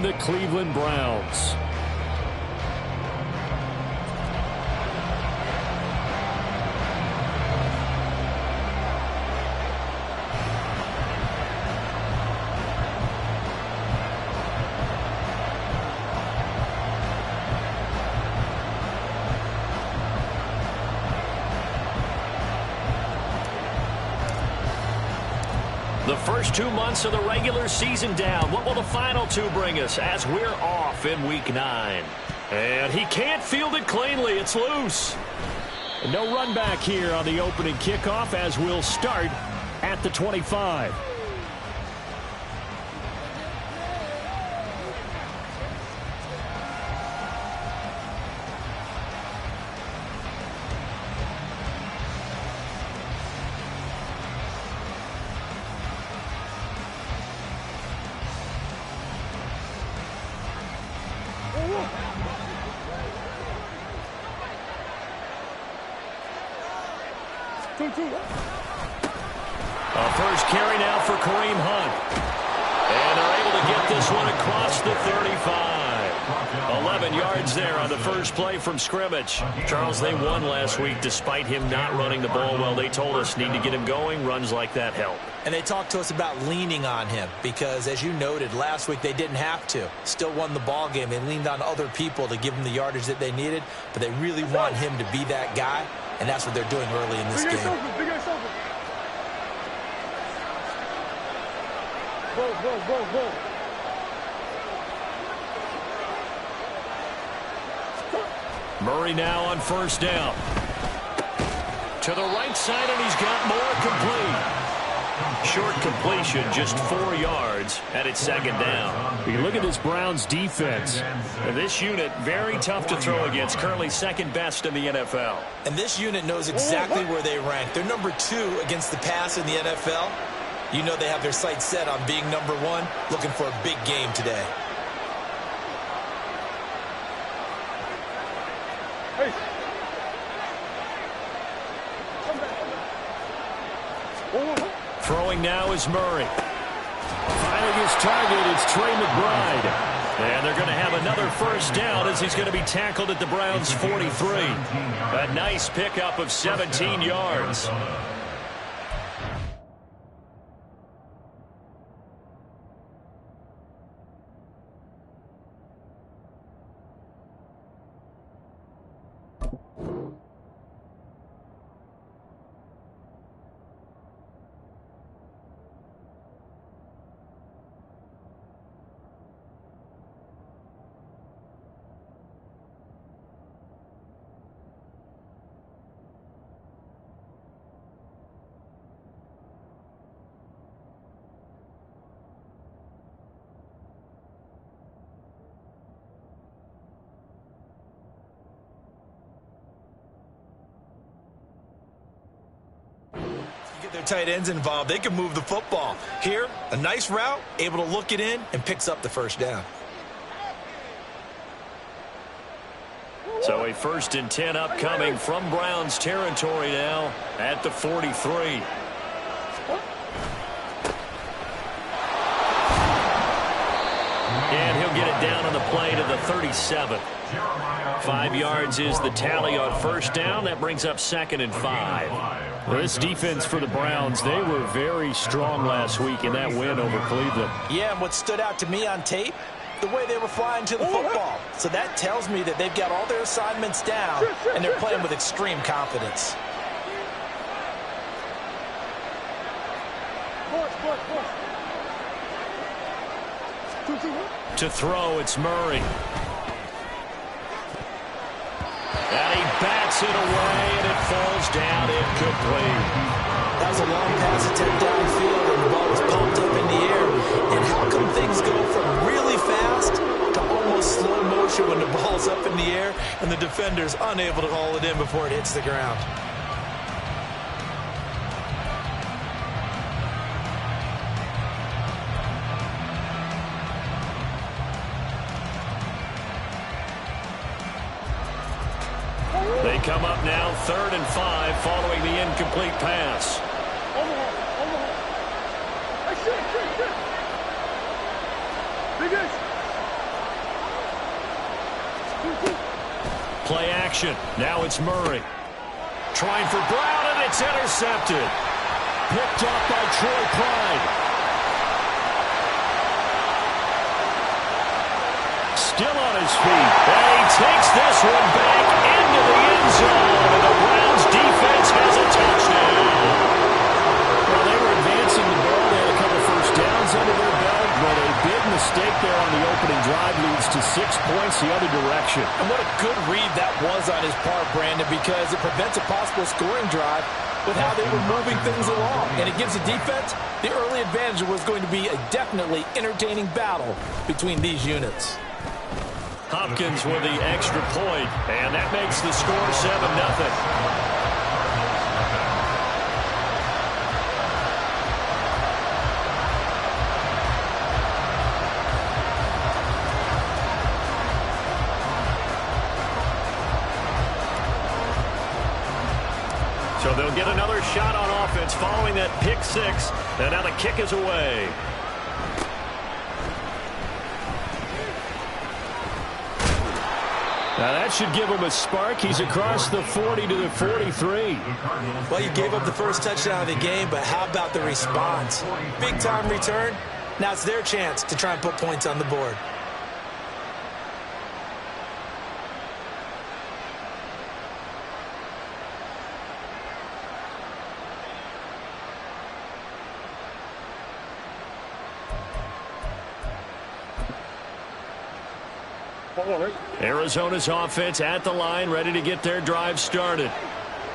the Cleveland Browns. The first 2 months of the regular season down. What will the final two bring us as we're off in Week 9? And he can't field it cleanly. It's loose. No run back here on the opening kickoff as we'll start at the 25. A first carry now for Kareem Hunt. And they're able to get this one across the 35. 11 yards there on the first play from scrimmage. Charles, they won last week despite him not running the ball well. They told us need to get him going. Runs like that help. And they talked to us about leaning on him because, as you noted, last week they didn't have to. Still won the ball game. They leaned on other people to give them the yardage that they needed, but they really want him to be that guy, and that's what they're doing early in this game. Murray now on first down. To the right side, and he's got more complete. Short completion, just 4 yards, and it's second down. You look at this Browns defense. This unit, very tough to throw against, currently second best in the NFL. And this unit knows exactly where they rank. They're number 2 against the pass in the NFL. You know they have their sights set on being number 1, looking for a big game today. Throwing now is Murray. Finding his target, it's Trey McBride. And they're going to have another first down as he's going to be tackled at the Browns' 43. A nice pickup of 17 yards. Their tight ends involved, they can move the football. Here, a nice route, able to look it in, and picks up the first down. So a 1st and 10 upcoming from Browns territory now at the 43. And he'll get it down on the play to the 37. 5 yards is the tally on first down. That brings up 2nd and 5. Well, this defense for the Browns, they were very strong last week in that win over Cleveland. Yeah, and what stood out to me on tape, the way they were flying to the football. So that tells me that they've got all their assignments down, and they're playing with extreme confidence. To throw, it's Murray. And he bats it away, and it falls down incomplete. That was a long pass attempt downfield, and the ball was pumped up in the air. And how come things go from really fast to almost slow motion when the ball's up in the air and the defender's unable to haul it in before it hits the ground? They come up now 3rd and 5 following the incomplete pass. play action. Now it's Murray. Trying for Brown, and it's intercepted. Picked up by Troy Pride. Still on his feet. And he takes this one back into the end zone. And the Browns defense has a touchdown. Well, they were advancing the ball. They had a couple first downs under their belt, but a big mistake there on the opening drive leads to 6 points the other direction. And what a good read that was on his part, Brandon, because it prevents a possible scoring drive with how they were moving things along. And it gives the defense the early advantage. Was going to be a definitely entertaining battle between these units. Hopkins with the extra point, and that makes the score 7-0. So they'll get another shot on offense following that pick six, and now the kick is away. Now that should give him a spark. He's across the 40 to the 43. Well, you gave up the first touchdown of the game, but how about the response? Big time return. Now it's their chance to try and put points on the board. Arizona's offense at the line, ready to get their drive started.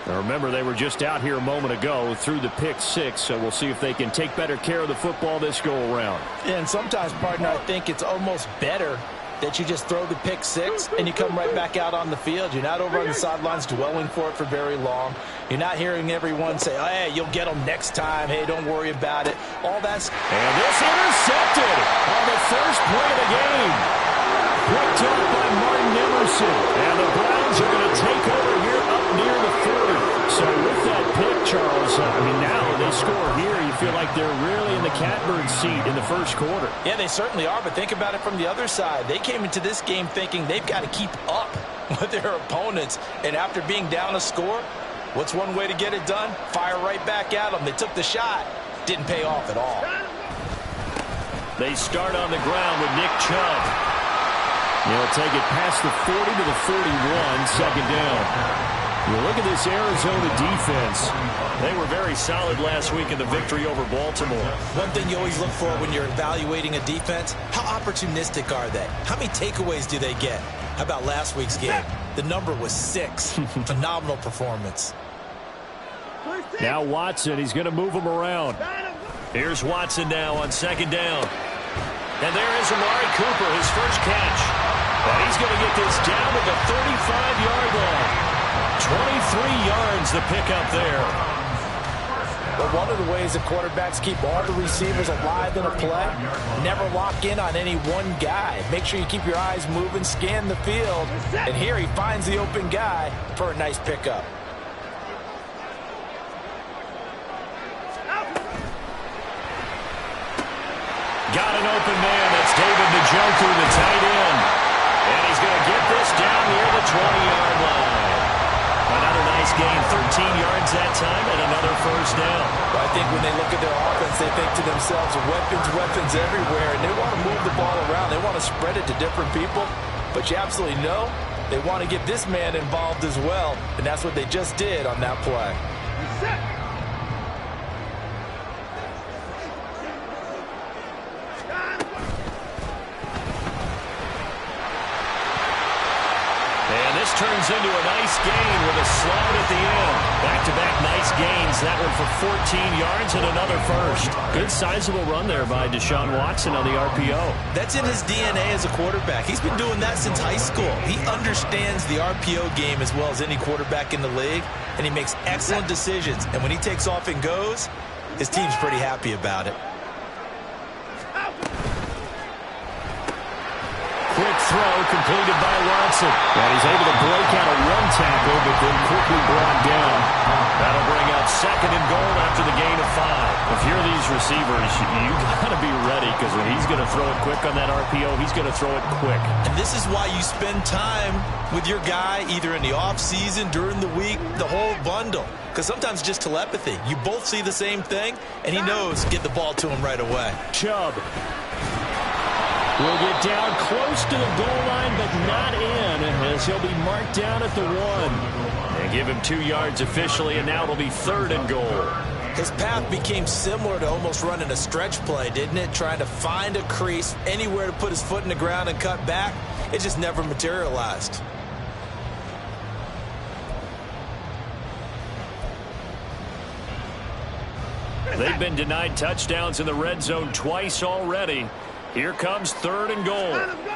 Now remember, they were just out here a moment ago through the pick six, so we'll see if they can take better care of the football this go-around. And sometimes, partner, I think it's almost better that you just throw the pick six and you come right back out on the field. You're not over on the sidelines dwelling for it for very long. You're not hearing everyone say, oh, hey, you'll get them next time. Hey, don't worry about it. All that's... And this intercepted on the first play of the game. Picked up by Martin Emerson. And the Browns are going to take over here up near the 40. So with that pick, Charles, now they score here. You feel like they're really in the catbird seat in the first quarter. Yeah, they certainly are, but think about it from the other side. They came into this game thinking they've got to keep up with their opponents. And after being down a score, what's one way to get it done? Fire right back at them. They took the shot. Didn't pay off at all. They start on the ground with Nick Chubb. He'll take it past the 40 to the 41, second down. You look at this Arizona defense. They were very solid last week in the victory over Baltimore. One thing you always look for when you're evaluating a defense, how opportunistic are they? How many takeaways do they get? How about last week's game? The number was 6. Phenomenal performance. Now Watson, he's going to move him around. Here's Watson now on second down. And there is Amari Cooper, his first catch. And he's going to get this down to the 35-yard line. 23 yards the pickup there. But one of the ways that quarterbacks keep all the receivers alive in a play, never lock in on any one guy. Make sure you keep your eyes moving, scan the field. And here he finds the open guy for a nice pickup. Got an open man. That's David Njoku, the tight end. And he's going to get this down near the 20-yard line. Another nice gain, 13 yards that time, and another first down. Well, I think when they look at their offense, they think to themselves, weapons everywhere, and they want to move the ball around. They want to spread it to different people. But you absolutely know they want to get this man involved as well, and that's what they just did on that play. Turns into a nice gain with a slide at the end. Back-to-back nice gains. That one for 14 yards and another first. Good sizable run there by Deshaun Watson on the RPO. That's in his DNA as a quarterback. He's been doing that since high school. He understands the RPO game as well as any quarterback in the league, and he makes excellent decisions. And when he takes off and goes, his team's pretty happy about it. Quick throw completed by Watson. And he's able to break out a one tackle, but then quickly brought down. That'll bring up second and goal after the gain of 5. If you're these receivers, you got to be ready because when he's going to throw it quick on that RPO, he's going to throw it quick. And this is why you spend time with your guy either in the offseason, during the week, the whole bundle. Because sometimes just telepathy. You both see the same thing, and he knows get the ball to him right away. Chubb will get down close to the goal line, but not in, as he'll be marked down at the 1. And give him 2 yards officially, and now it'll be 3rd and goal. His path became similar to almost running a stretch play, didn't it? Trying to find a crease, anywhere to put his foot in the ground and cut back. It just never materialized. They've been denied touchdowns in the red zone twice already. Here comes 3rd and goal.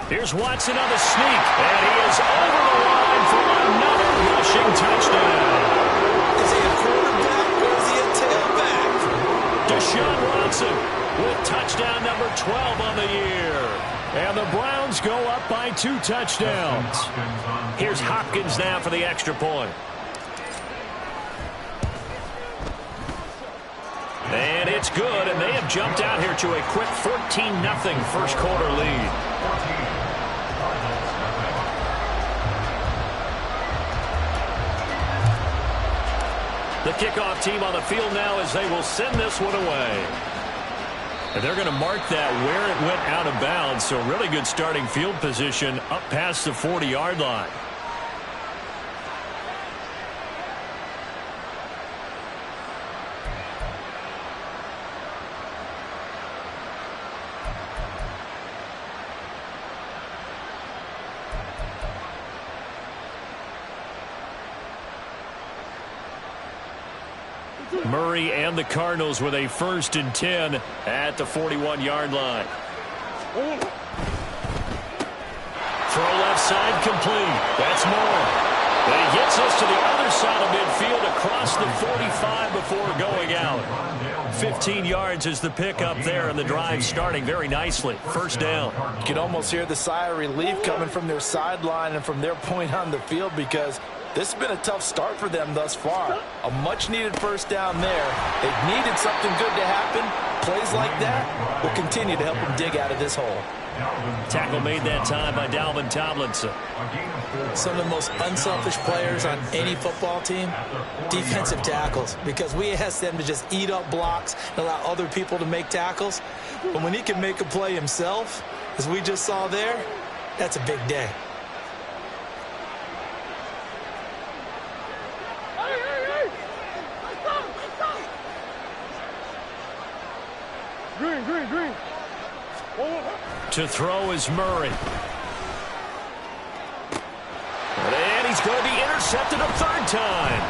Here's Watson on the sneak, and he is over the line for another rushing touchdown. Is he a quarterback or is he a tailback? Deshaun Watson with touchdown number 12 on the year. And the Browns go up by 2 touchdowns. Here's Hopkins now for the extra point. And it's good, and they have jumped out here to a quick 14-0 first quarter lead. The kickoff team on the field now as they will send this one away. And they're going to mark that where it went out of bounds, so really good starting field position up past the 40-yard line. Murray and the Cardinals with a 1st and 10 at the 41-yard line. Throw left side complete. That's Moore. But he gets us to the other side of midfield across the 45 before going out. 15 yards is the pickup there, and the drive starting very nicely. 1st down. You can almost hear the sigh of relief coming from their sideline and from their point on the field because this has been a tough start for them thus far. A much-needed 1st down there. They've needed something good to happen. Plays like that will continue to help them dig out of this hole. Tackle made that time by Dalvin Tomlinson. Some of the most unselfish players on any football team, defensive tackles, because we ask them to just eat up blocks and allow other people to make tackles. But when he can make a play himself, as we just saw there, that's a big day. Green. To throw is Murray. And he's going to be intercepted a 3rd time.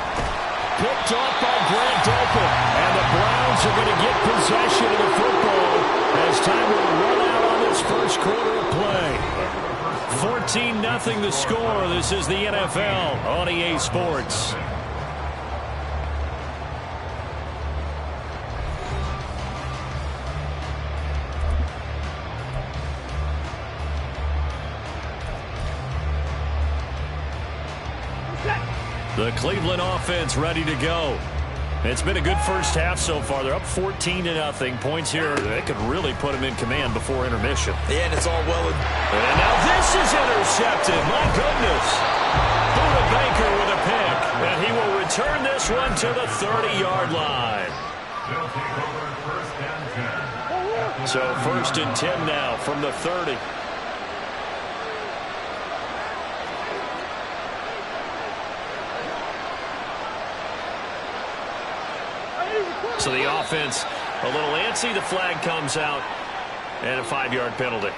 Picked off by Grant Delpit. And the Browns are going to get possession of the football as time will run out on this first quarter of play. 14-0 the score. This is the NFL on EA Sports. The Cleveland offense ready to go. It's been a good first half so far. They're up 14-0. Points here, they could really put them in command before intermission. Yeah, and it's all well. And now this is intercepted. My goodness. Buda Baker with a pick. And he will return this one to the 30-yard line. So 1st and 10 now from the 30. So the offense a little antsy. The flag comes out and a 5-yard penalty.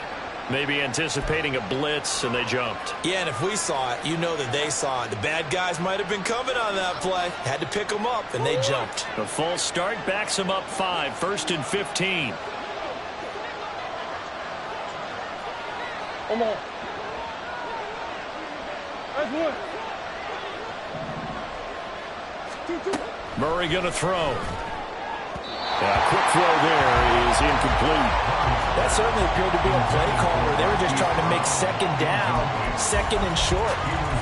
Maybe anticipating a blitz, and they jumped. Yeah, and if we saw it, you know that they saw it. The bad guys might have been coming on that play. Had to pick them up, and they jumped. The false start backs them up 5. 1st and 15. Come on. That's one. Two. Murray going to throw. Quick throw there is incomplete. That certainly appeared to be a play call where they were just trying to make 2nd down, 2nd and short.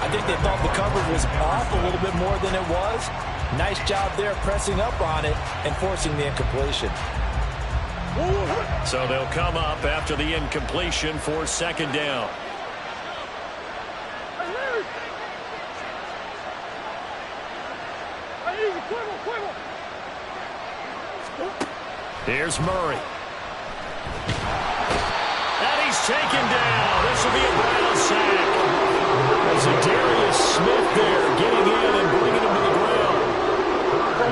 I think they thought the coverage was off a little bit more than it was. Nice job there pressing up on it and forcing the incompletion. So they'll come up after the incompletion for second down. Here's Murray. And he's taken down. This will be a Brown sack. There's a Darius Smith there getting in and bringing him to the ground.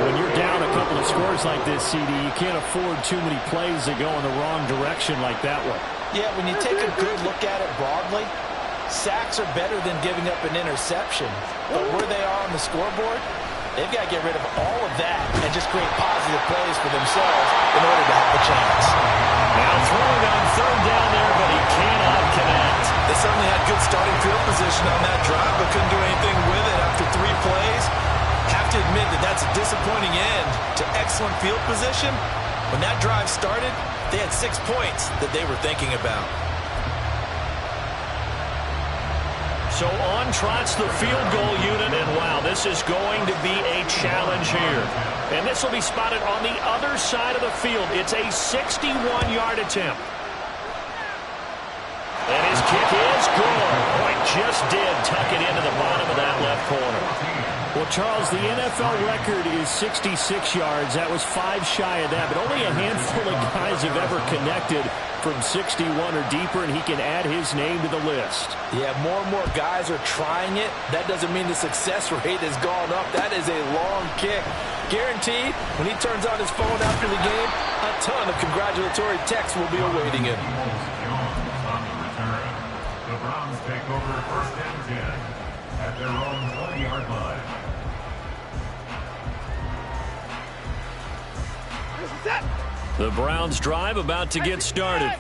When you're down a couple of scores like this, CD, you can't afford too many plays that go in the wrong direction like that one. Yeah, when you take a good look at it broadly, sacks are better than giving up an interception. But where they are on the scoreboard, they've got to get rid of all of that and just create positive plays for themselves in order to have a chance. Now throwing on third down there, but he cannot connect. They certainly had good starting field position on that drive, but couldn't do anything with it after 3 plays. Have to admit that that's a disappointing end to excellent field position. When that drive started, they had 6 points that they were thinking about. So on trots the field goal unit, and wow, this is going to be a challenge here. And this will be spotted on the other side of the field. It's a 61-yard attempt. And his kick is good. Boy, just did tuck it into the bottom of that left corner. Well, Charles, the NFL record is 66 yards. That was 5 shy of that, but only a handful of guys have ever connected from 61 or deeper, and he can add his name to the list. Yeah, more and more guys are trying it. That doesn't mean the success rate has gone up. That is a long kick. Guaranteed, when he turns on his phone after the game, a ton of congratulatory texts will be awaiting him. The Browns take over first and 10 at their own 20-yard line. The Browns drive about to get started.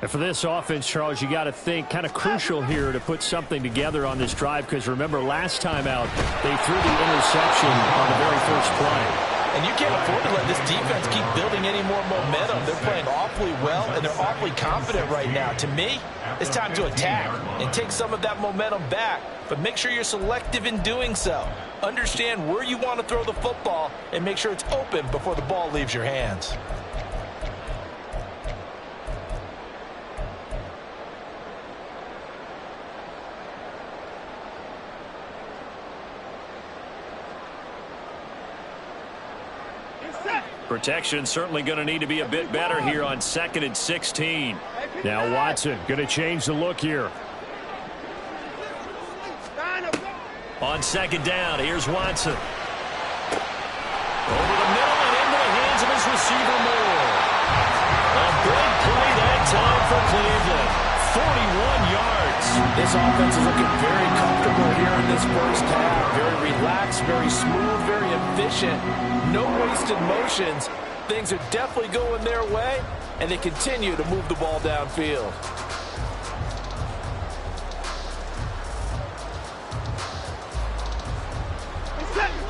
And for this offense, Charles, you got to think kind of crucial here to put something together on this drive, because remember last time out they threw the interception on the very first play. And you can't afford to let this defense keep building any more momentum. They're playing awfully well, and they're awfully confident right now. To me, it's time to attack and take some of that momentum back, but make sure you're selective in doing so. Understand where you want to throw the football and make sure it's open before the ball leaves your hands. Protection certainly going to need to be a bit better here on 2nd and 16. Now Watson going to change the look here. On 2nd down, here's Watson. Over the middle and into the hands of his receiver Moore. A big play that time for Cleveland. 41 yards. This offense is looking very comfortable here in this first half. Very relaxed, very smooth, very efficient. No wasted motions. Things are definitely going their way, and they continue to move the ball downfield.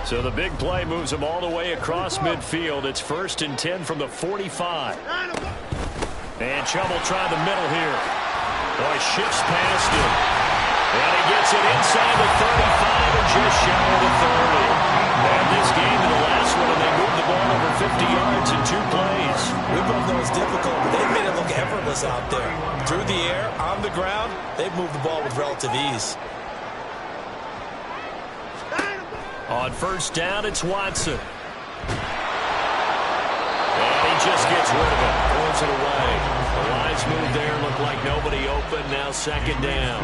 So the big play moves them all the way across midfield. It's 1st and 10 from the 45. And Chubb will try the middle here. Boy, shifts past him. And he gets it inside the 35 and just shy of the 30. And this game to the last one, and they moved the ball over 50 yards in 2 plays. We both know it's difficult, but they've made it look effortless out there. Through the air, on the ground, they've moved the ball with relative ease. On 1st down, it's Watson. And he just gets rid of it. Throws it away. The lines move there. Look like nobody open. Now 2nd down.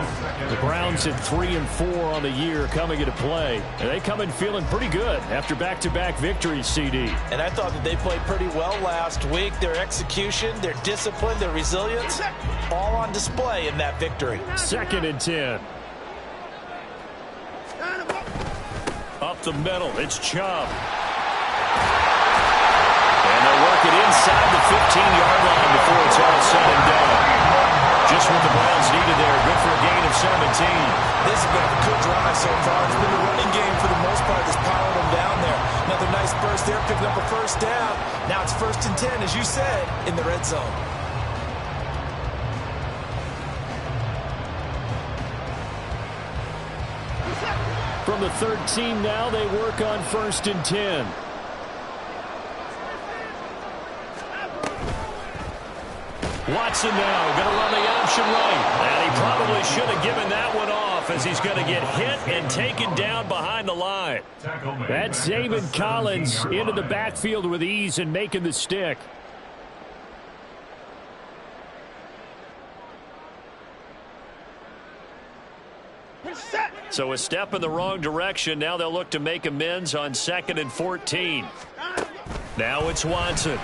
The Browns at 3 and 4 on the year coming into play. And they come in feeling pretty good after back-to-back victories, CD. And I thought that they played pretty well last week. Their execution, their discipline, their resilience, all on display in that victory. 2nd and 10. Up the middle, it's Chubb. And they'll work it inside the 15-yard line before it's all said and done. Just what the Browns needed there. Good for a gain of 17. This has been a good drive so far. It's been the running game for the most part that's powering them down there. Another nice burst there, picking up a 1st down. Now it's 1st and 10, as you said, in the red zone. From the third team now, they work on 1st and 10. Watson now going to run the option right. And he probably should have given that one off as he's going to get hit and taken down behind the line. That's Zaven Collins into the backfield with ease and making the stick. So a step in the wrong direction. Now they'll look to make amends on 2nd and 14. Now it's Watson.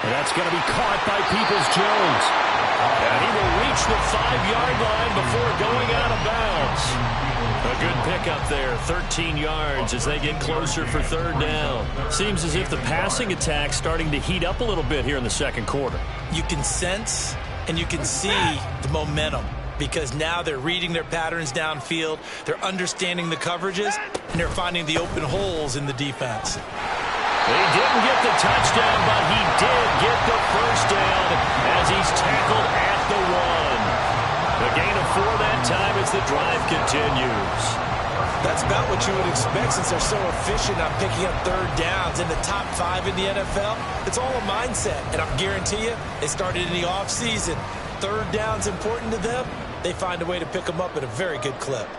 And that's going to be caught by Peoples-Jones. And he will reach the 5-yard line before going out of bounds. A good pickup there, 13 yards as they get closer for 3rd down. Seems as if the passing attack's starting to heat up a little bit here in the 2nd quarter. You can sense and you can see the momentum because now they're reading their patterns downfield, they're understanding the coverages, and they're finding the open holes in the defense. He didn't get the touchdown, but he did get the 1st down as he's tackled at the 1. A gain of 4 that time as the drive continues. That's about what you would expect since they're so efficient on picking up 3rd downs in the top 5 in the NFL. It's all a mindset, and I'll guarantee you they started in the offseason. 3rd down's important to them. They find a way to pick them up at a very good clip.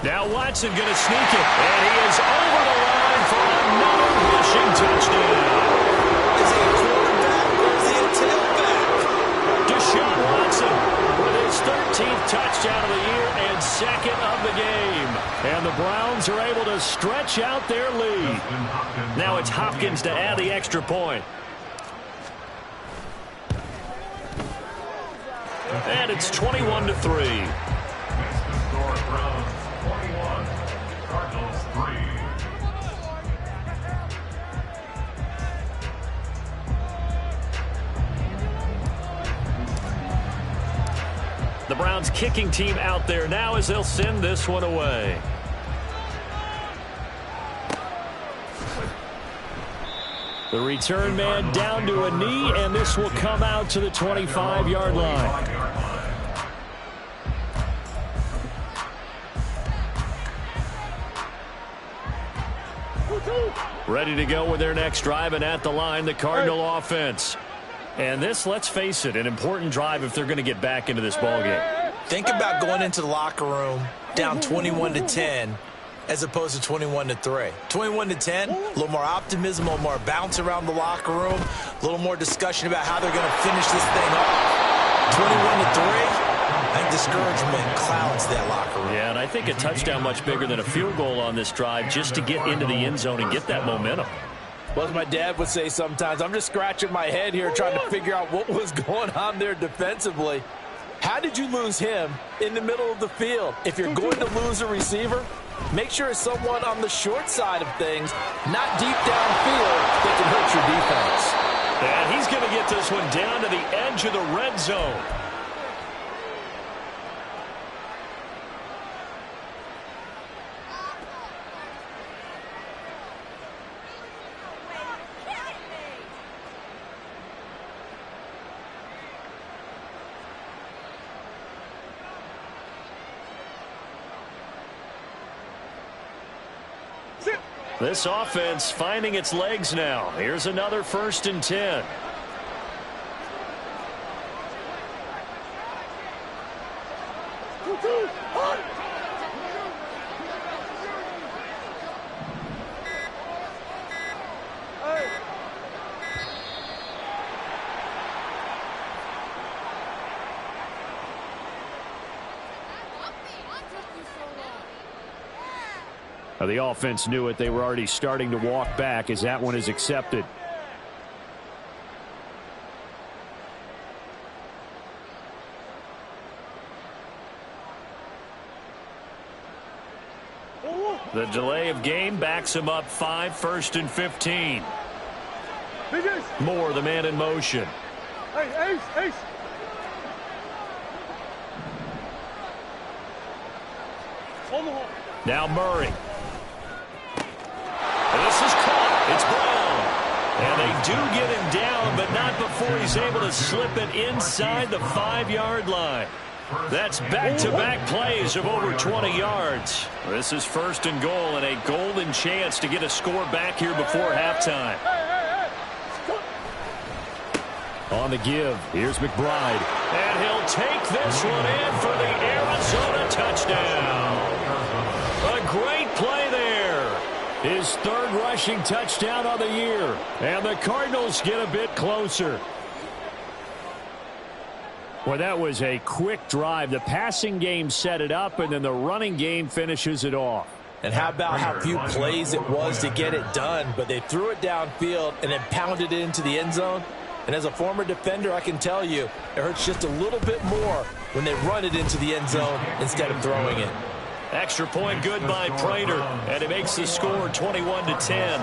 Now Watson going to sneak it, and he is over the line for another rushing touchdown. Is he a quarterback or is he a tailback? Deshaun Watson with his 13th touchdown of the year and 2nd of the game. And the Browns are able to stretch out their lead. Now it's Hopkins to add the extra point. And it's 21-3. The Browns kicking team out there now as they'll send this one away. The return man down to a knee, and this will come out to the 25-yard line. Ready to go with their next drive, and at the line, the Cardinal offense. And this, let's face it, an important drive if they're going to get back into this ballgame. Think about going into the locker room down 21-10 as opposed to 21-3. 21-10, a little more optimism, a little more bounce around the locker room, a little more discussion about how they're going to finish this thing off. 21-3, I think discouragement clouds that locker room. Yeah, and I think a touchdown much bigger than a field goal on this drive just to get into the end zone and get that momentum. Well, as my dad would say sometimes, I'm just scratching my head here trying to figure out what was going on there defensively. How did you lose him in the middle of the field? If you're going to lose a receiver, make sure it's someone on the short side of things, not deep downfield, that can hurt your defense. And he's going to get this one down to the edge of the red zone. This offense finding its legs now. Here's another 1st and 10. The offense knew it. They were already starting to walk back as that one is accepted. The delay of game backs him up 5, 1st and 15. Moore, the man in motion. Hey, Ace. Now Murray. This is caught. It's Brown. And they do get him down, but not before he's able to slip it inside the 5-yard line. That's back-to-back plays of over 20 yards. This is 1st and goal and a golden chance to get a score back here before halftime. On the give, here's McBride. And he'll take this one in for the Arizona touchdown. A great play there. His 3rd rushing touchdown of the year. And the Cardinals get a bit closer. Well, that was a quick drive. The passing game set it up, and then the running game finishes it off. And how about how few plays it was to get it done, but they threw it downfield and then pounded it into the end zone. And as a former defender, I can tell you, it hurts just a little bit more when they run it into the end zone instead of throwing it. Extra point good by Prater, and it makes the score 21-10.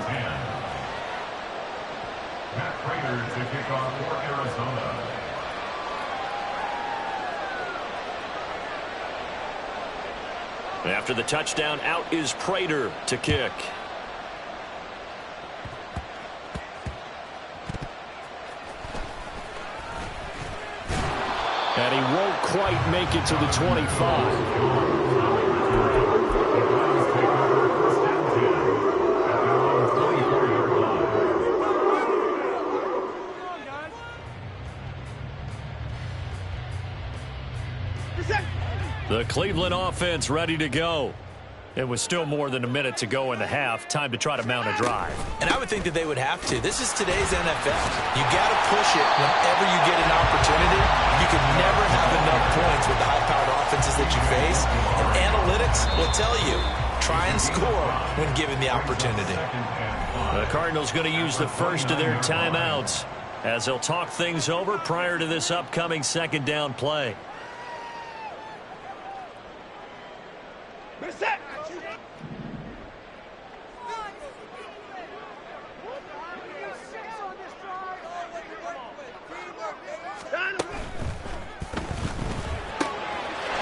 Matt Prater to kick off for Arizona. After the touchdown, out is Prater to kick. And he won't quite make it to the 25. The Cleveland offense ready to go. It was still more than a minute to go in the half. Time to try to mount a drive. And I would think that they would have to. This is today's NFL. You got to push it whenever you get an opportunity. You can never have enough points with the high-powered offenses that you face. And analytics will tell you, try and score when given the opportunity. The Cardinals going to use the first of their timeouts as they'll talk things over prior to this upcoming 2nd down play.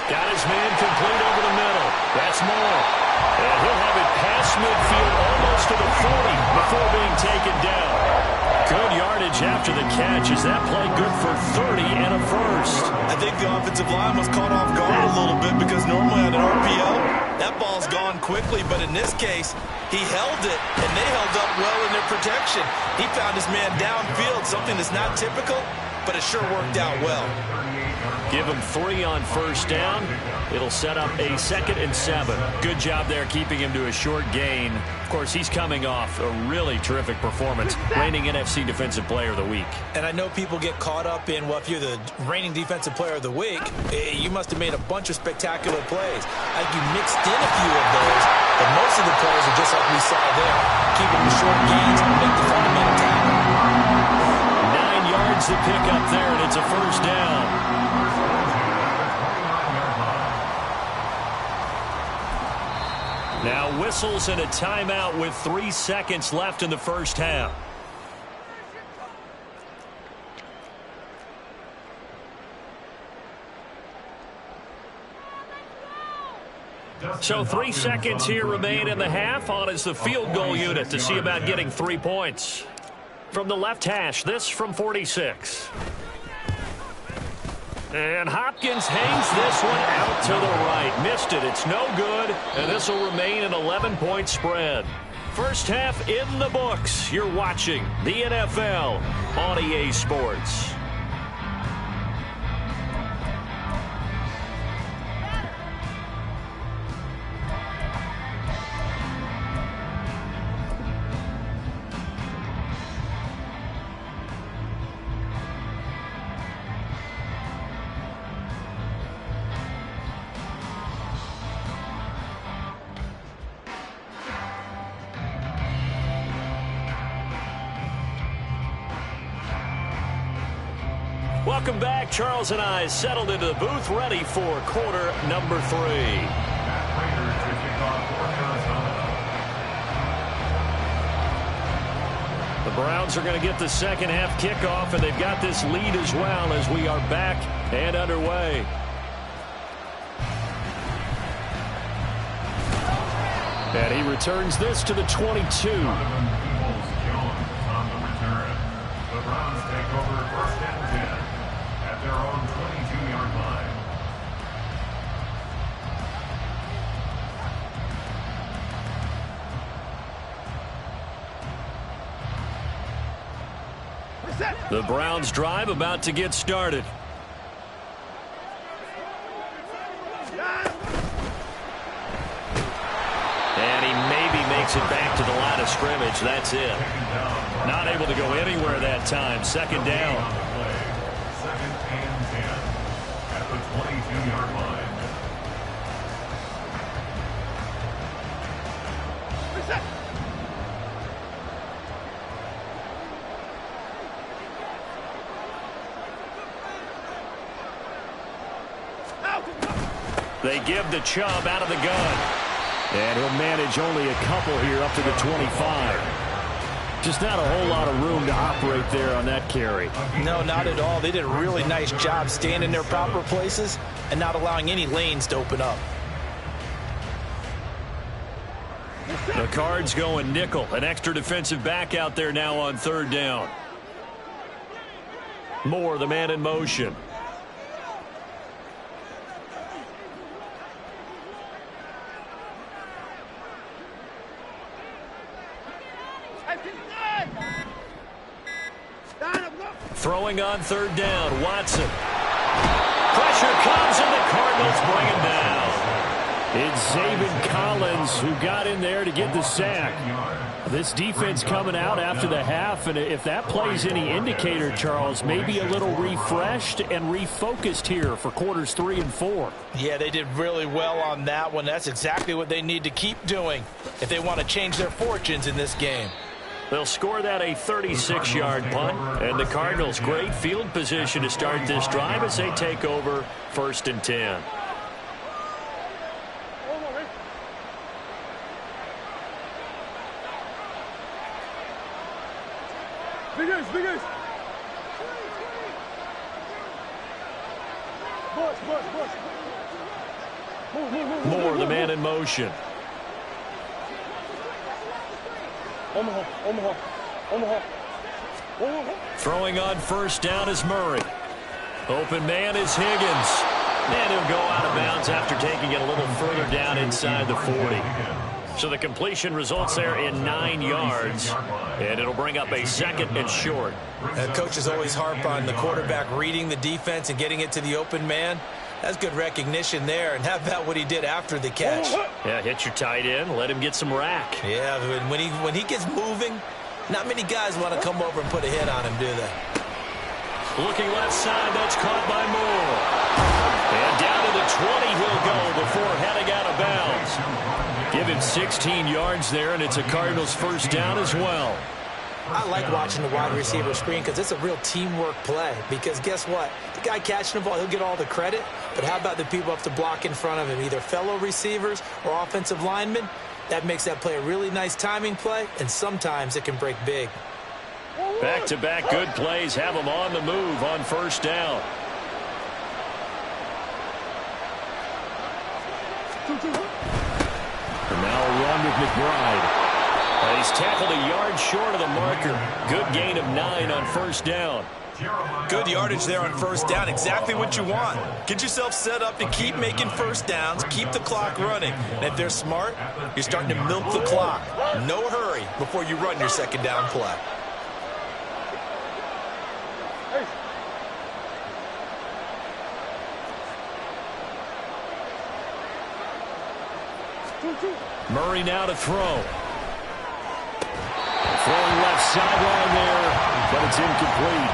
Got his man complete over the middle. That's Moore. And he'll have it past midfield almost to the 40 before being taken down. Good yardage after the catch. Is that play good for 30 and a first? I think the offensive line was caught off guard a little bit because normally on an RPO, that ball's gone quickly. But in this case, he held it, and they held up well in their protection. He found his man downfield, something that's not typical, but it sure worked out well. Give him 3 on 1st down. It'll set up a 2nd and 7. Good job there keeping him to a short gain. Of course, he's coming off a really terrific performance, reigning NFC Defensive Player of the Week. And I know people get caught up in, well, if you're the reigning Defensive Player of the Week, you must have made a bunch of spectacular plays. I think you mixed in a few of those, but most of the plays are just like we saw there, keeping the short gains and make the fundamental tackle. 9 yards to pick up there, and it's a 1st down. Now whistles and a timeout with 3 seconds left in the 1st half. So 3 seconds here remain in the half. On is the field goal unit to see about getting 3 points. From the left hash, this from 46. And Hopkins hangs this one out to the right. Missed it. It's no good. And this will remain an 11-point spread. 1st half in the books. You're watching the NFL on EA Sports. Welcome back. Charles and I settled into the booth, ready for quarter number 3. The Browns are going to get the 2nd half kickoff, and they've got this lead as well as we are back and underway. And he returns this to the 22. The Browns take over 1st and 10 at their own 22-yard line. The Browns drive about to get started. And he maybe makes it back to the line of scrimmage. That's it. Not able to go anywhere that time. Second down. Second and 10 at the 22-yard line. They give the Chubb out of the gun. And he'll manage only a couple here up to the 25. Just not a whole lot of room to operate there on that carry. No, not at all. They did a really nice job staying in their proper places and not allowing any lanes to open up. The Cards going nickel. An extra defensive back out there now on third down. Moore, the man in motion. Throwing on third down, Watson. Pressure comes, and the Cardinals bring him down. It's Zaven Collins who got in there to get the sack. This defense coming out after the half, and if that plays any indicator, Charles, maybe a little refreshed and refocused here for quarters 3 and 4. Yeah, they did really well on that one. That's exactly what they need to keep doing if they want to change their fortunes in this game. They'll score that a 36-yard punt, and the Cardinals great field position to start this drive as they take over first and 10. Big ace, big ace. Bush. Move. Moore, the man in motion. Omaha. Throwing on first down is Murray. Open man is Higgins. And he'll go out of bounds after taking it a little further down inside the 40. So the completion results there in 9 yards. And it'll bring up a second and short. Coaches always harp on the quarterback reading the defense and getting it to the open man. That's good recognition there. And how about what he did after the catch? Yeah, hit your tight end. Let him get some rack. Yeah, when he gets moving, not many guys want to come over and put a hit on him, do they? Looking left side, that's caught by Moore. And down to the 20 he'll go before heading out of bounds. Give him 16 yards there, and it's a Cardinals first down as well. I like watching the wide receiver screen because it's a real teamwork play. Because guess what? The guy catching the ball, he'll get all the credit. But how about the people have to block in front of him, either fellow receivers or offensive linemen? That makes that play a really nice timing play, and sometimes it can break big. Back-to-back good plays have them on the move on first down. And now a run with McBride. He's tackled a yard short of the marker. Good gain of 9 on first down. Good yardage there on first down. Exactly what you want. Get yourself set up to keep making first downs, keep the clock running. And if they're smart, you're starting to milk the clock. No hurry before you run your second down play. Murray now to throw. Throwing left sideline there, but it's incomplete.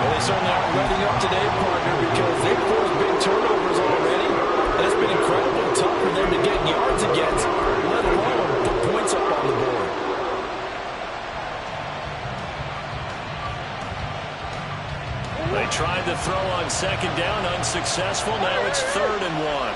Well, they certainly aren't letting up today, partner, because they've forced big turnovers already. And it's been incredibly tough for them to get yards against, let alone put points up on the board. They tried to throw on second down, unsuccessful. Now it's 3rd and 1.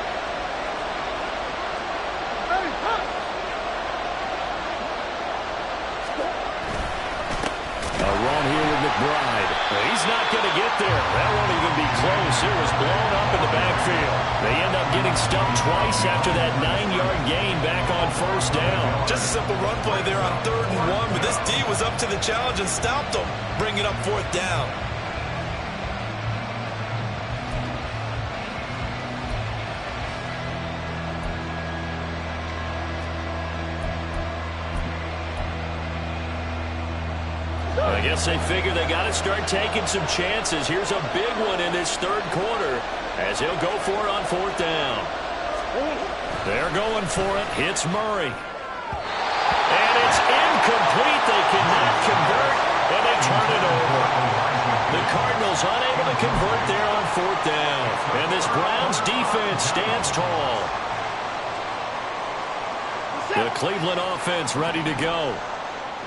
McBride. He's not going to get there. That won't even be close. It was blown up in the backfield. They end up getting stumped twice after that 9-yard gain back on first down. Just a simple run play there on 3rd and 1, but this D was up to the challenge and stopped them, bringing up 4th down. I guess they figure they got to start taking some chances. Here's a big one in this third quarter as he'll go for it on fourth down. They're going for it. Hits Murray. And it's incomplete. They cannot convert, and they turn it over. The Cardinals unable to convert there on fourth down. And this Browns defense stands tall. The Cleveland offense ready to go.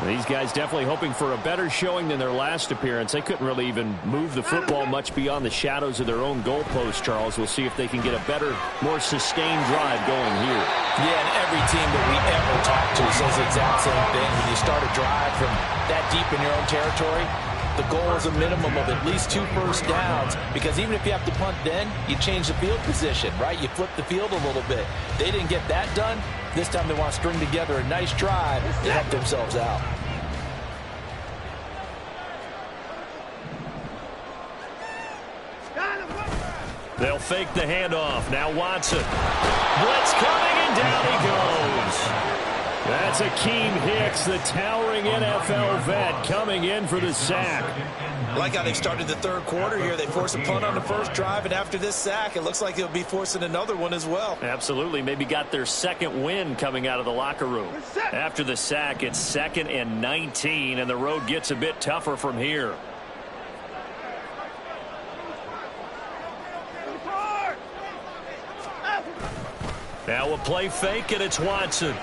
These guys definitely hoping for a better showing than their last appearance. They couldn't really even move the football much beyond the shadows of their own goalpost, Charles. We'll see if they can get a better, more sustained drive going here. Yeah, and every team that we ever talk to says the exact same thing. When you start a drive from that deep in your own territory, the goal is a minimum of at least 2 first downs, because even if you have to punt then, you change the field position, right? You flip the field a little bit. They didn't get that done. This time they want to string together a nice drive to help themselves out. They'll fake the handoff. Now Watson. Blitz coming, and down he goes. That's Akeem Hicks, the towering NFL vet, coming in for the sack. I like how they've started the third quarter here. They forced a punt on the first drive, and after this sack, it looks like they'll be forcing another one as well. Absolutely. Maybe got their second win coming out of the locker room. After the sack, it's 2nd and 19, and the road gets a bit tougher from here. Now a play fake, and it's Watson.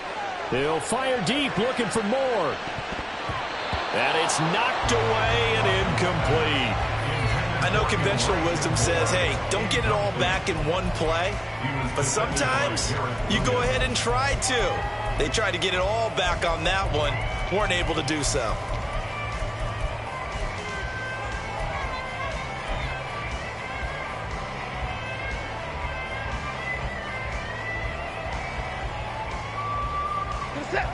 He'll fire deep, looking for more. And it's knocked away and incomplete. I know conventional wisdom says, hey, don't get it all back in one play. But sometimes you go ahead and try to. They tried to get it all back on that one. Weren't able to do so.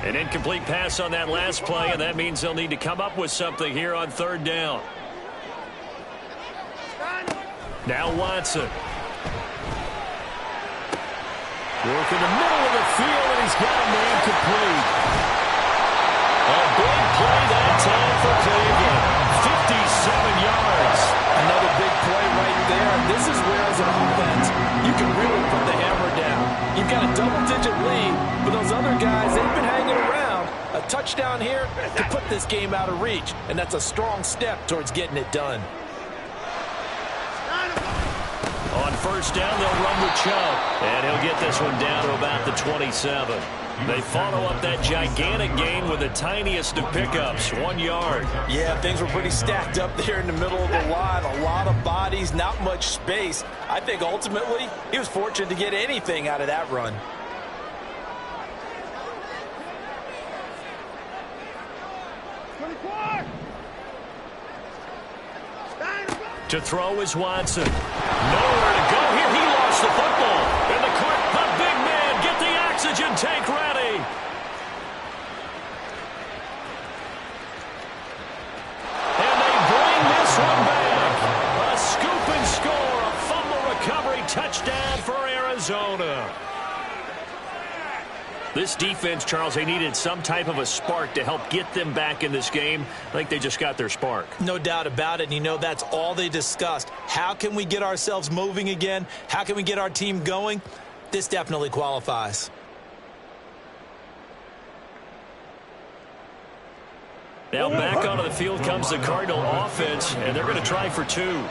An incomplete pass on that last play, and that means they'll need to come up with something here on third down. Now Watson. Work in the middle of the field, and he's got a man complete. A big play that time for Cleveland. 57 yards. Another big play right there. And this is where, as an offense, you can really put the hammer down. You've got a double-digit lead, but those other guys, they've been hanging around. A touchdown here to put this game out of reach, and that's a strong step towards getting it done. On first down, they'll run with Chubb, and he'll get this one down to about the 27. They follow up that gigantic gain with the tiniest of pickups, 1 yard. Yeah, things were pretty stacked up there in the middle of the line. A lot of bodies, not much space. I think ultimately he was fortunate to get anything out of that run. To throw is Watson. Nowhere to go here. He lost the football. And the big man, get the oxygen tank ready. And they bring this one back. A scoop and score. A fumble recovery touchdown for Arizona. This defense, Charles, they needed some type of a spark to help get them back in this game. I think they just got their spark. No doubt about it. And you know, that's all they discussed. How can we get ourselves moving again? How can we get our team going? This definitely qualifies. Now back onto the field comes the Cardinal offense, and they're going to try for 2.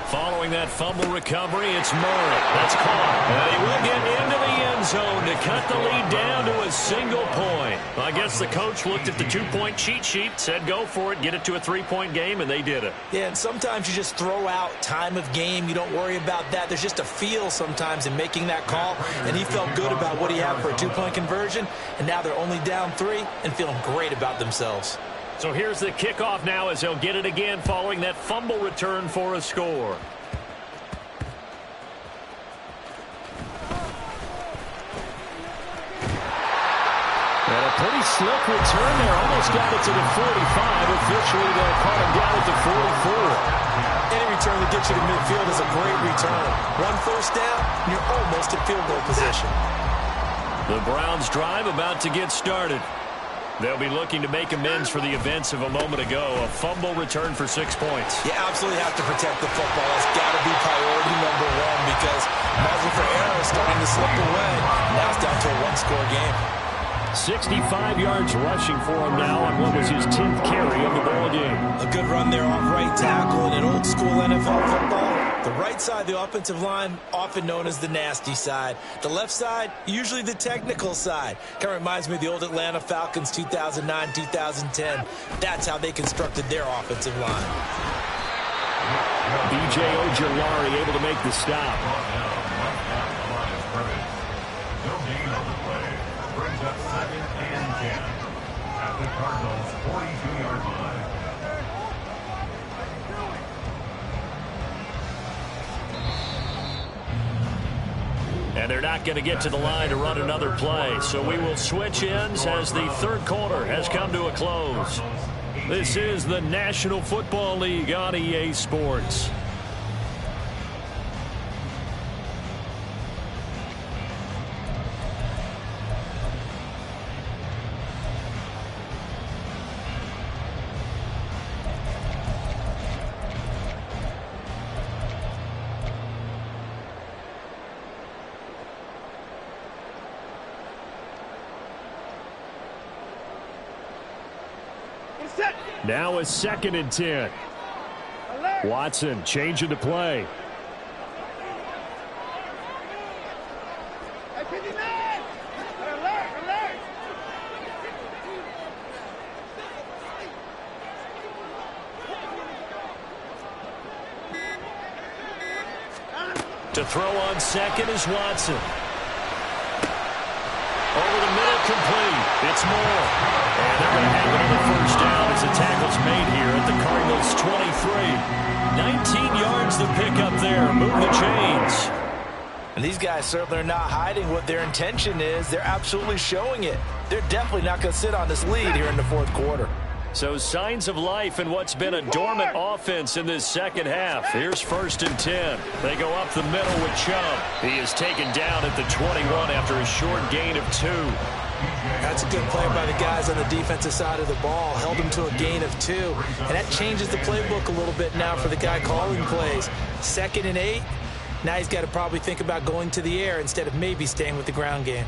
Following that fumble recovery, it's Murray. That's caught. And he will get into the end zone to cut the lead down to a single point. I guess the coach looked at the 2-point cheat sheet, said go for it, get it to a 3-point game, and they did it. Yeah, and sometimes you just throw out time of game. You don't worry about that. There's just a feel sometimes in making that call, and he felt good about what he had for a 2-point conversion, and now they're only down 3 and feeling great about themselves. So here's the kickoff now as they'll get it again following that fumble return for a score. And a pretty slick return there. Almost got it to the 45. Officially, they'll call him down at the 44. Any return that gets you to midfield is a great return. 1 first down, and you're almost at field goal position. The Browns drive about to get started. They'll be looking to make amends for the events of a moment ago. A fumble return for 6 points. You absolutely have to protect the football. That's got to be priority number one because margin for error is starting to slip away. Now it's down to a one-score game. 65 yards rushing for him now on what was his 10th carry of the ball game. A good run there off right tackle. In old school NFL football, the right side of the offensive line, often known as the nasty side. The left side, usually the technical side. Kind of reminds me of the old Atlanta Falcons 2009, 2010. That's how they constructed their offensive line. B.J. Ojulari able to make the stop. Brings up 2nd and 10 at the Cardinals' 42-yard line. And they're not going to get to the line to run another play. So we will switch ends as the third quarter has come to a close. This is the National Football League on EA Sports. Now a 2nd and 10. Watson changing to play. To throw on second is Watson. Over the middle, complete. It's Moore. And they're going to have another first down as the tackle's made here at the Cardinals' 23. 19 yards to pick up there. Move the chains. And these guys certainly are not hiding what their intention is. They're absolutely showing it. They're definitely not going to sit on this lead here in the fourth quarter. So signs of life in what's been a dormant offense in this second half. Here's 1st and 10. They go up the middle with Chubb. He is taken down at the 21 after a short gain of 2. That's a good play by the guys on the defensive side of the ball. Held him to a gain of 2. And that changes the playbook a little bit now for the guy calling plays. 2nd and 8. Now he's got to probably think about going to the air instead of maybe staying with the ground game.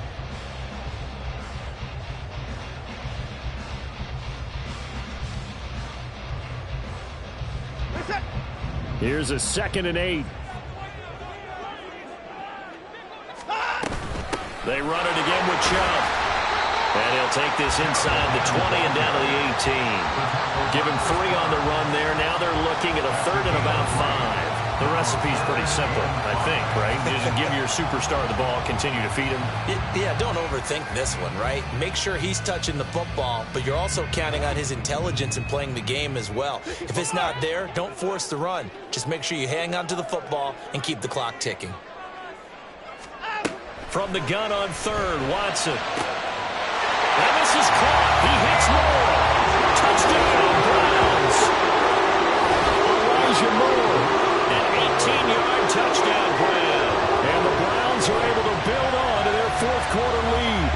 Here's a 2nd and 8. They run it again with Chubb. And he'll take this inside the 20 and down to the 18. Give him 3 on the run there. Now they're looking at a 3rd and about 5. The recipe's pretty simple, I think, right? Just give your superstar the ball, continue to feed him. Yeah, don't overthink this one, right? Make sure he's touching the football, but you're also counting on his intelligence in playing the game as well. If it's not there, don't force the run. Just make sure you hang on to the football and keep the clock ticking. From the gun on 3rd, Watson. And this is caught. He hits Moore. Touchdown, Browns. Elijah Moore. An 18-yard touchdown grab. And the Browns are able to build on to their fourth quarter lead.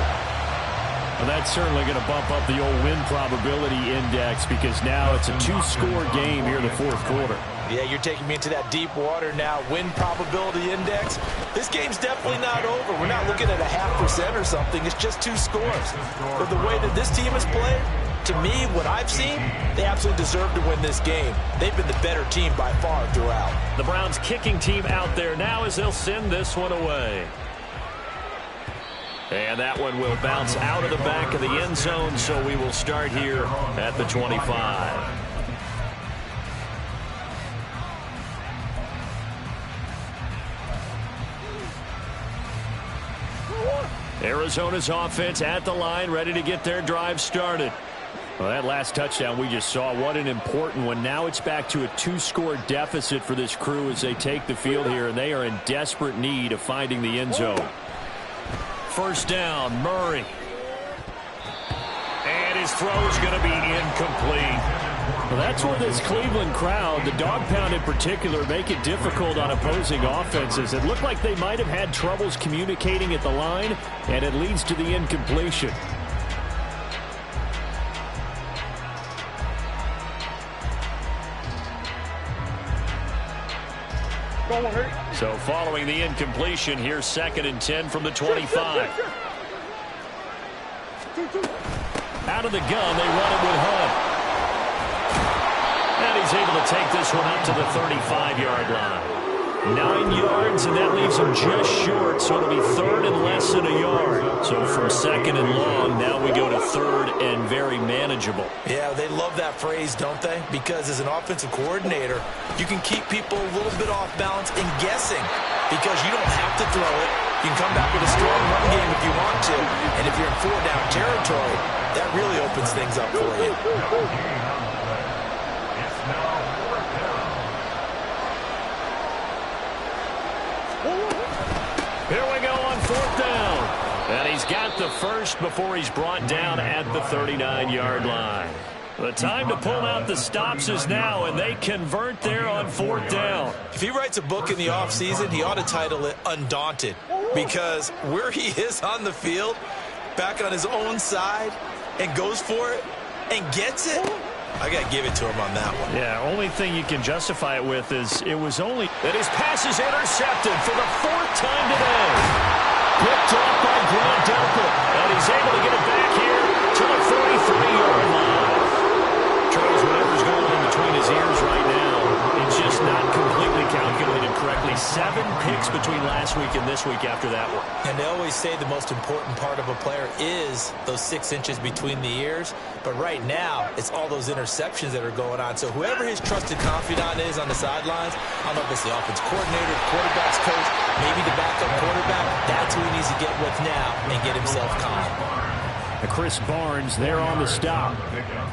Well, that's certainly going to bump up the old win probability index because now it's a 2-score game here in the fourth quarter. Yeah, you're taking me into that deep water now. Win probability index. This game's definitely not over. We're not looking at a 0.5% or something. It's just 2 scores. But the way that this team has played, to me, what I've seen, they absolutely deserve to win this game. They've been the better team by far throughout. The Browns kicking team out there now as they'll send this one away. And that one will bounce out of the back of the end zone, so we will start here at the 25. Arizona's offense at the line, ready to get their drive started. Well, that last touchdown we just saw, what an important one. Now it's back to a 2-score deficit for this crew as they take the field here, and they are in desperate need of finding the end zone. First down, Murray. And his throw is going to be incomplete. Well, that's where this Cleveland crowd, the dog pound in particular, make it difficult on opposing offenses. It looked like they might have had troubles communicating at the line, and it leads to the incompletion. So following the incompletion, here's 2nd and 10 from the 25. Out of the gun, they run it with Hunt. And he's able to take this one up to the 35-yard line. 9 yards, and that leaves him just short, so it'll be 3rd and less than a yard. So from 2nd and long, now we go to 3rd and very manageable. Yeah, they love that phrase, don't they? Because as an offensive coordinator, you can keep people a little bit off balance and guessing because you don't have to throw it. You can come back with a strong run game if you want to, and if you're in 4-down territory, that really opens things up for you. Here we go on 4th down. And he's got the first before he's brought down at the 39-yard line. The time to pull out the stops is now, and they convert there on 4th down. If he writes a book in the offseason, he ought to title it Undaunted, because where he is on the field, back on his own side, and goes for it and gets it, I got to give it to him on that one. Yeah, only thing you can justify it with is it was only that his pass is intercepted for the 4th time today. Picked up by Grant Delpit, and he's able to get it back here to the 43-yard line. Charles, whatever's going on between his ears right now, it's just not completely calculated correctly. 7 picks between last week and this week after that one. And they always say the most important part of a player is those 6 inches between the ears. But right now, it's all those interceptions that are going on. So whoever his trusted confidant is on the sidelines, I don't know if it's the offense coordinator, quarterback's coach, maybe the backup quarterback, that's who he needs to get with now and get himself calm. Chris Barnes there on the stop.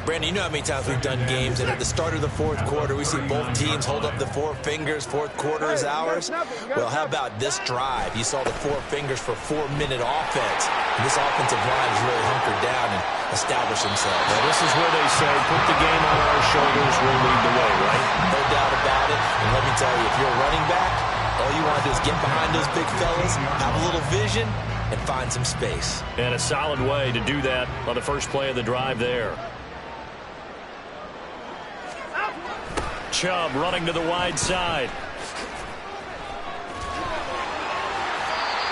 Brandon, you know how many times we've done games, and at the start of the 4th quarter, we see both teams hold up the 4 fingers, 4th quarter is ours. Well, how about this drive? You saw the 4 fingers for 4-minute offense. And this offensive line has really hunkered down and established themselves. Well, this is where they say, put the game on our shoulders, we'll lead the way, right? No doubt about it. And let me tell you, if you're a running back, all you want to do is get behind those big fellas, have a little vision, and find some space. And a solid way to do that on the first play of the drive there. Chubb running to the wide side.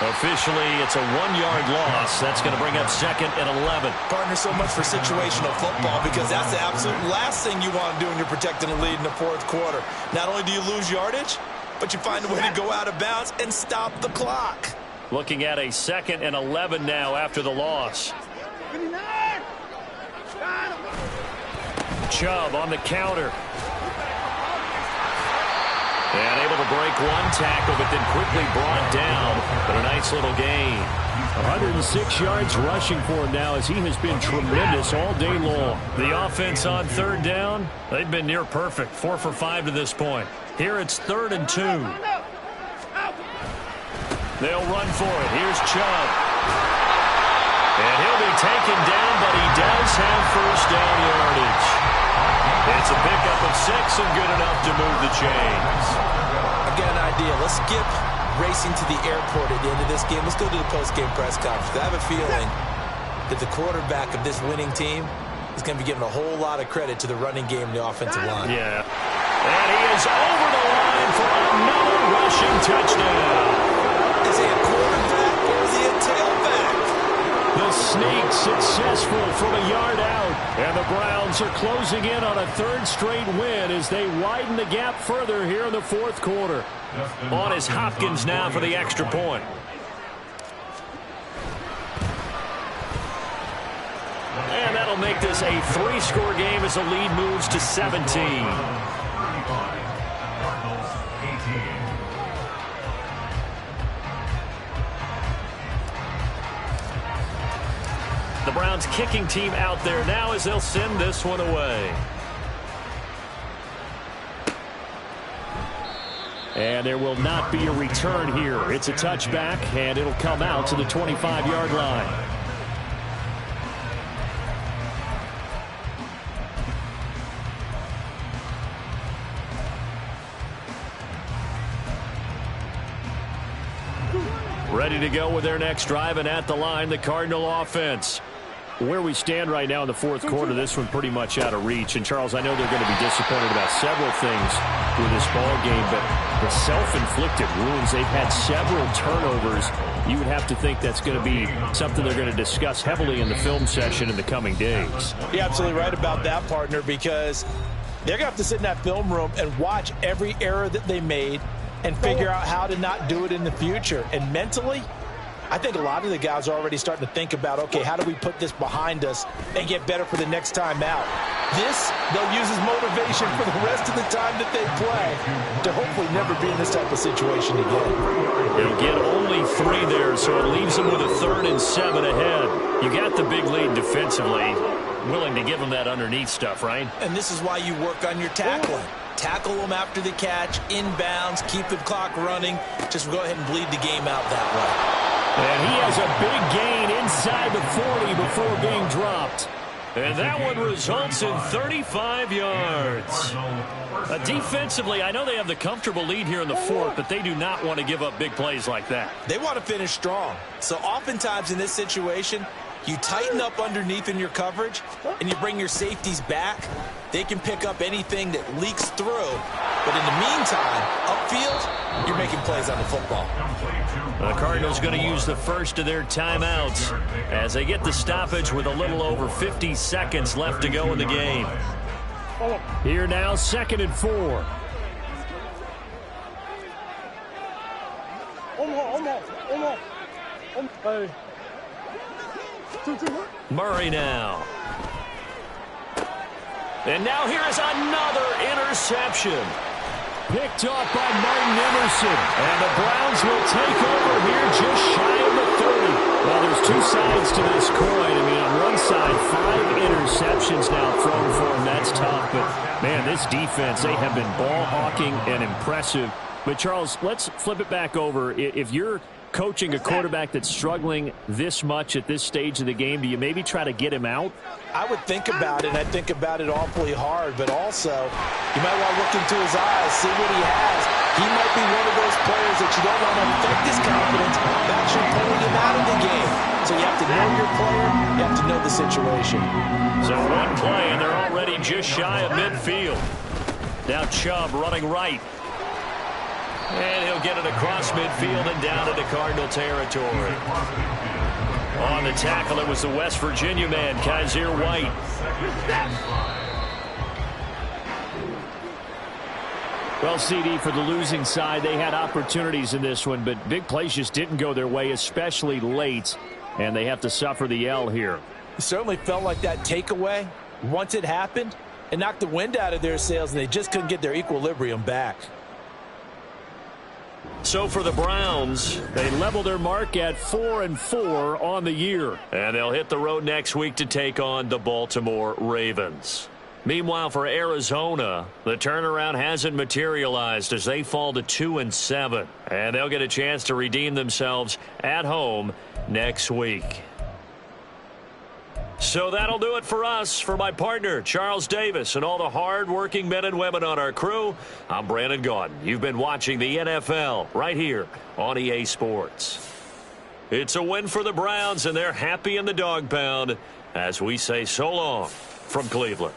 Officially, it's a 1-yard loss. That's going to bring up 2nd and 11. Partner, so much for situational football, because that's the absolute last thing you want to do when you're protecting a lead in the 4th quarter. Not only do you lose yardage, but you find a way to go out of bounds and stop the clock. Looking at a 2nd and 11 now after the loss. Chubb on the counter. And able to break one tackle, but then quickly brought down. But a nice little gain. 106 yards rushing for him now, as he has been tremendous all day long. The offense on 3rd down, they've been near perfect. 4 for 5 to this point. Here it's 3rd and 2. They'll run for it. Here's Chubb. And he'll be taken down, but he does have first down yardage. It's a pickup of 6 and good enough to move the chains. I've got an idea. Let's skip racing to the airport at the end of this game. Let's go to the post-game press conference. I have a feeling that the quarterback of this winning team is going to be given a whole lot of credit to the running game and the offensive line. Yeah. And he is over the line for another rushing touchdown. Is he a quarterback or is he a tailback? The sneak successful from a yard out. And the Browns are closing in on a 3rd straight win as they widen the gap further here in the 4th quarter. On is Hopkins now for the extra point. And that'll make this a 3-score game as the lead moves to 17. The Browns kicking team out there now as they'll send this one away. And there will not be a return here. It's a touchback, and it'll come out to the 25-yard line. Ready to go with their next drive, and at the line, the Cardinal offense. Where we stand right now in the 4th quarter, this one pretty much out of reach. And, Charles, I know they're going to be disappointed about several things with this ball game, but the self-inflicted wounds. They've had several turnovers. You would have to think that's going to be something they're going to discuss heavily in the film session in the coming days. You're absolutely right about that, partner, because they're going to have to sit in that film room and watch every error that they made and figure out how to not do it in the future. And mentally, I think a lot of the guys are already starting to think about, okay, how do we put this behind us and get better for the next time out? This, they'll use as motivation for the rest of the time that they play to hopefully never be in this type of situation again. They'll get only 3 there, so it leaves them with a 3rd and 7 ahead. You got the big lead defensively. Willing to give them that underneath stuff, right? And this is why you work on your tackling. Tackle them after the catch, inbounds, keep the clock running. Just go ahead and bleed the game out that way. And he has a big gain inside the 40 before being dropped. And that one results in 35 yards. Defensively, I know they have the comfortable lead here in the 4th, but they do not want to give up big plays like that. They want to finish strong. So oftentimes in this situation, you tighten up underneath in your coverage, and you bring your safeties back. They can pick up anything that leaks through. But in the meantime, upfield, you're making plays on the football. The Cardinals going to use the first of their timeouts as they get the stoppage with a little over 50 seconds left to go in the game. Here now, 2nd and 4. Murray now. And now here is another interception. Picked off by Martin Emerson. And the Browns will take over here just shy of the 30. Well, there's 2 sides to this coin. I mean, on one side, 5 interceptions now thrown for him. That's tough. But, man, this defense, they have been ball hawking and impressive. But, Charles, let's flip it back over. If you're coaching a quarterback that's struggling this much at this stage of the game, do you maybe try to get him out? I would think about it, and I think about it awfully hard, but also you might want to look into his eyes, see what he has. He might be one of those players that you don't want to affect his confidence by actually pulling him out of the game. So you have to know your player, you have to know the situation. So one play, and they're already just shy of midfield. Now Chubb running right. And he'll get it across midfield and down into Cardinal territory. On the tackle, it was the West Virginia man, Kaiser White. Well, CD, for the losing side, they had opportunities in this one, but big plays just didn't go their way, especially late, and they have to suffer the L here. It certainly felt like that takeaway, once it happened, it knocked the wind out of their sails, and they just couldn't get their equilibrium back. So for the Browns, they level their mark at 4-4 on the year. And they'll hit the road next week to take on the Baltimore Ravens. Meanwhile, for Arizona, the turnaround hasn't materialized as they fall to 2-7. And they'll get a chance to redeem themselves at home next week. So that'll do it for us. For my partner, Charles Davis, and all the hard-working men and women on our crew, I'm Brandon Gaudin. You've been watching the NFL right here on EA Sports. It's a win for the Browns, and they're happy in the dog pound as we say so long from Cleveland.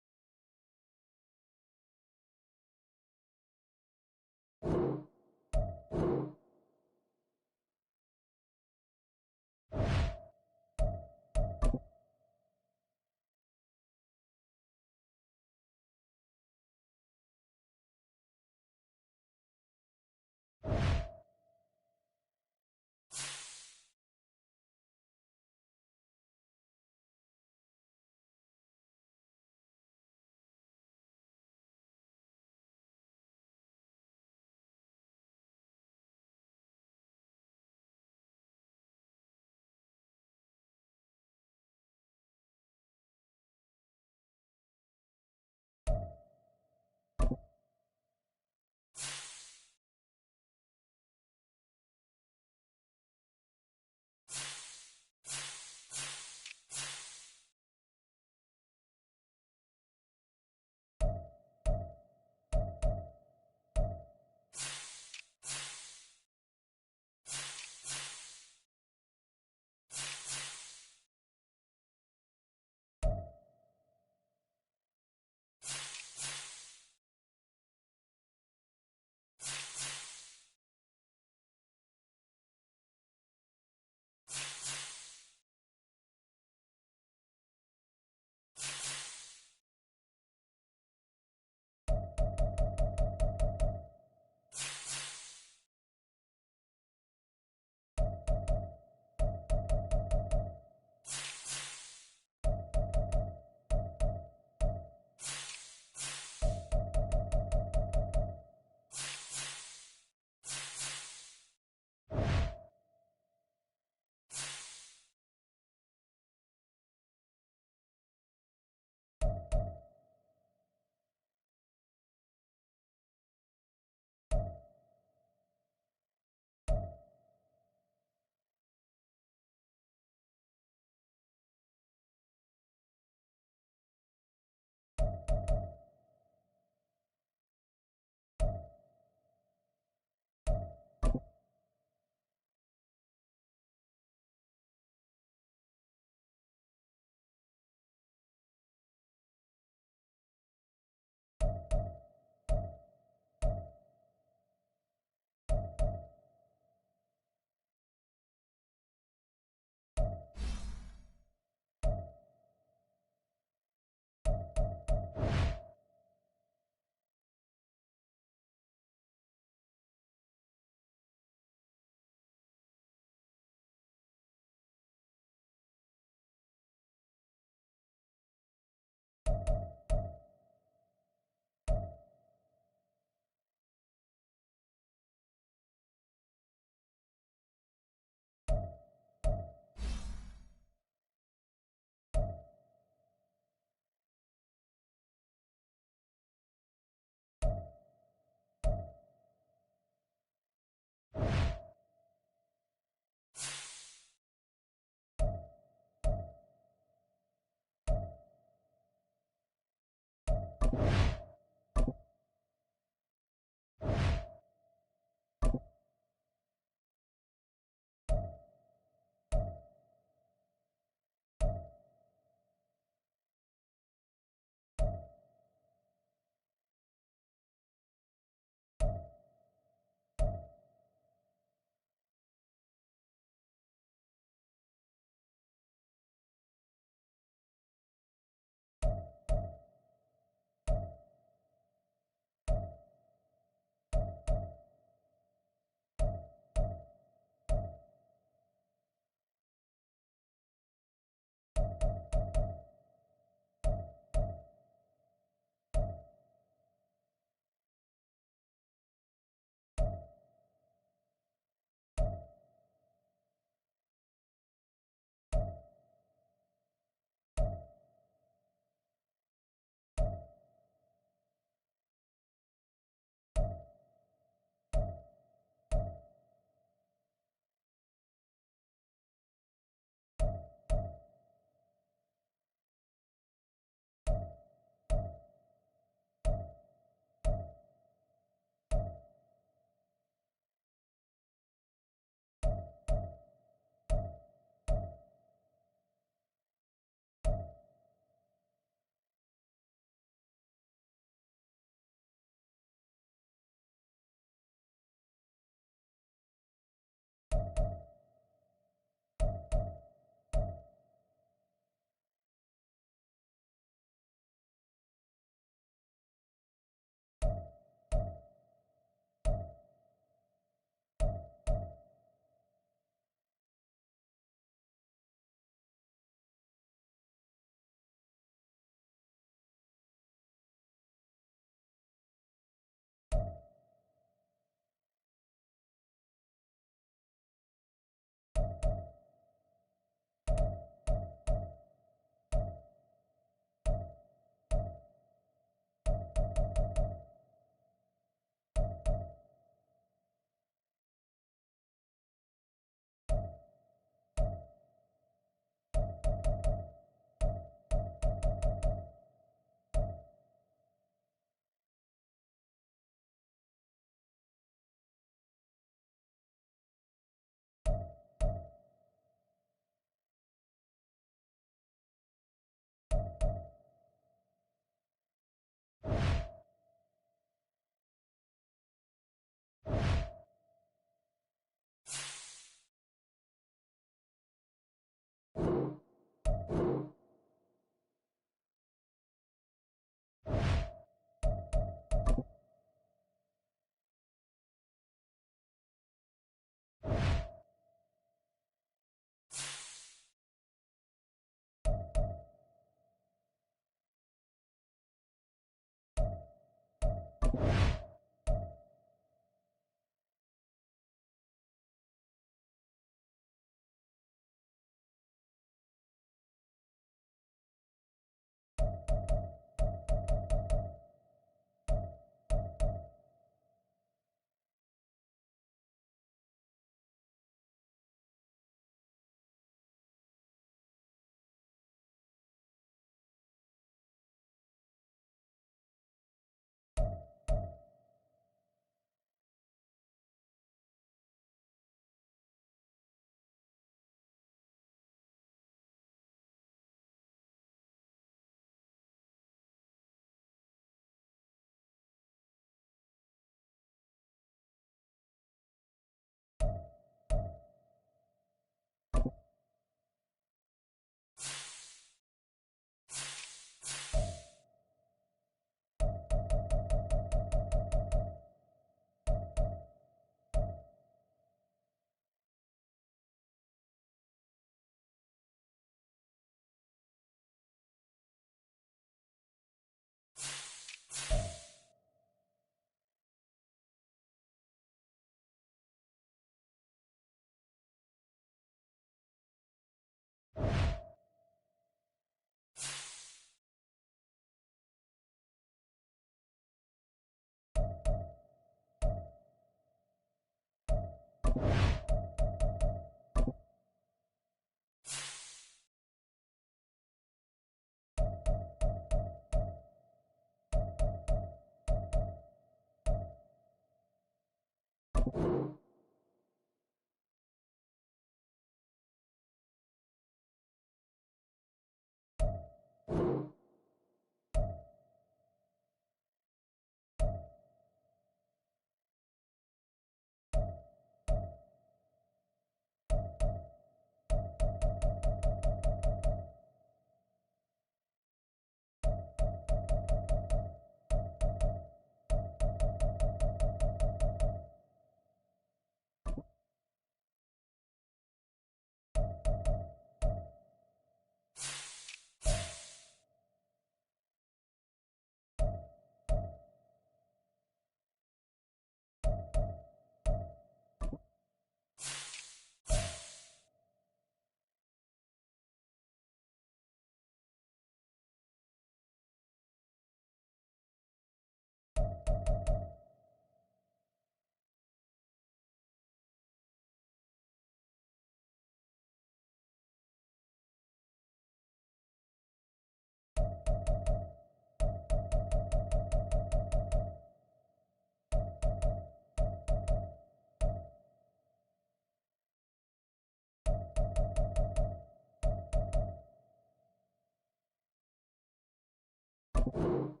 it.